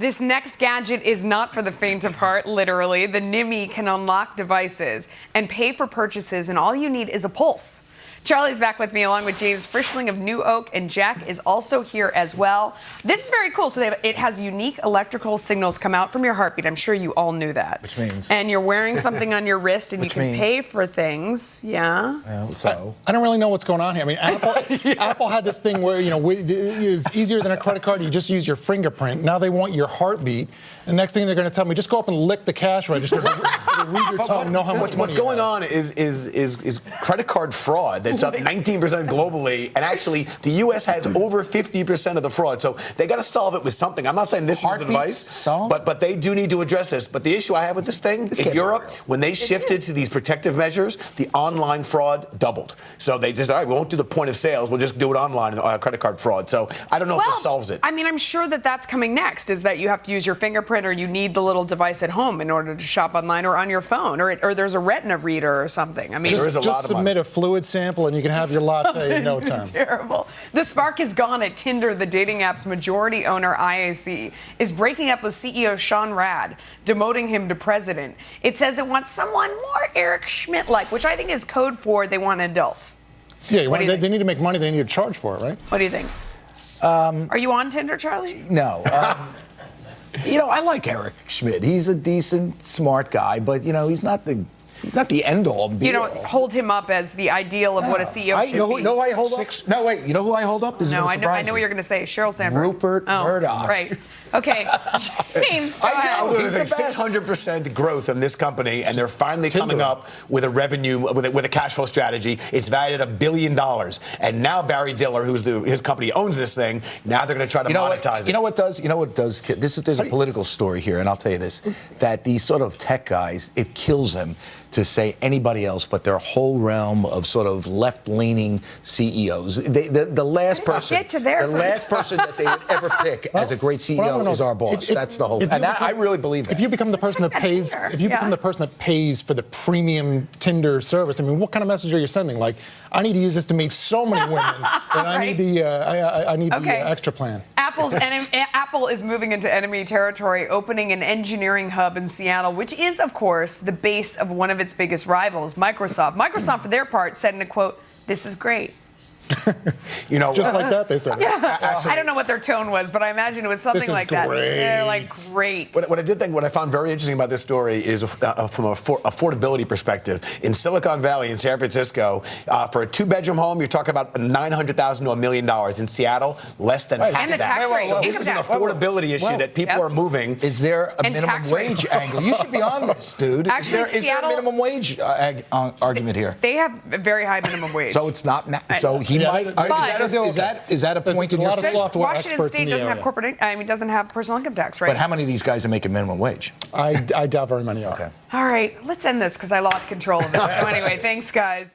This next gadget is not for the faint of heart, literally. The NYMI can unlock devices and pay for purchases, and all you need is a pulse. Charlie's back with me along with James Frischling of NewOak, and Jack is also here as well. This is very cool. So it has unique electrical signals come out from your heartbeat. I'm sure you all knew that. Which means? And you're wearing something on your wrist, and you can pay for things. Yeah. I don't really know what's going on here. I mean, Apple had this thing where, it's easier than a credit card. You just use your fingerprint. Now they want your heartbeat. And next thing they're going to tell me, just go up and lick the cash register, read your tongue, know how much money What's going on is credit card fraud. It's up 19% globally, and actually the U.S. has over 50% of the fraud. So they got to solve it with something. I'm not saying this is the device, but they do need to address this. But the issue I have with this thing in Europe, when they shifted to these protective measures, the online fraud doubled. So they just, all right, we won't do the point of sales. We'll just do it online, credit card fraud. So I don't know if this solves it. I mean, I'm sure that's coming next, is that you have to use your fingerprint, or you need the little device at home in order to shop online or on your phone, or there's a retina reader or something. I mean, just submit a fluid sample and you can have your latte in no time. Terrible. The spark is gone at Tinder. The dating app's majority owner, IAC, is breaking up with CEO Sean Rad, demoting him to president. It says it wants someone more Eric Schmidt-like, which I think is code for they want an adult. Yeah, they need to make money. They need to charge for it, right? What do you think? Are you on Tinder, Charlie? No. I like Eric Schmidt. He's a decent, smart guy, but, he's not the end-all. You don't hold him up as the ideal of what a CEO should be. No, I hold up. No, wait. You know who I hold up? This is I know what you're going to say. Sheryl Sandberg. Rupert Murdoch. Right. Okay. James, There's like 600% growth in this company, and they're finally coming up with a revenue, with a cash flow strategy. It's valued at $1 billion. And now Barry Diller, his company owns this thing, now they're going to try to monetize it. You know what does? There's a political story here, and I'll tell you this, that these sort of tech guys, it kills them to say anybody else, but their whole realm of sort of left-leaning CEOs. The last person that they would ever pick as a great CEO is our boss. That's the whole. And I really believe that. If you become the person that pays, become the person that pays for the premium Tinder service, I mean, what kind of message are you sending? Like, I need to use this to meet so many women that I need the extra plan. Apple is moving into enemy territory, opening an engineering hub in Seattle, which is, of course, the base of one of its biggest rivals, Microsoft. Microsoft, for their part, said in a quote, "This is great." Just like that, they said it. Yeah. Actually, I don't know what their tone was, but I imagine it was something like that. They're like, great. What I found very interesting about this story is from an affordability perspective. In Silicon Valley, in San Francisco, for a two-bedroom home, you're talking about $900,000 to $1 million. In Seattle, less than half and the that. tax rate. This is an affordability issue that people are moving. Is there a minimum wage angle? You should be on this, dude. Actually, is there a minimum wage argument here? They have a very high minimum wage. So it's not. So he might. Is that a point in your favor? Washington State doesn't have doesn't have personal income tax, right? But how many of these guys are making minimum wage? I doubt very many are. Okay. All right, let's end this because I lost control of it. So anyway, thanks, guys.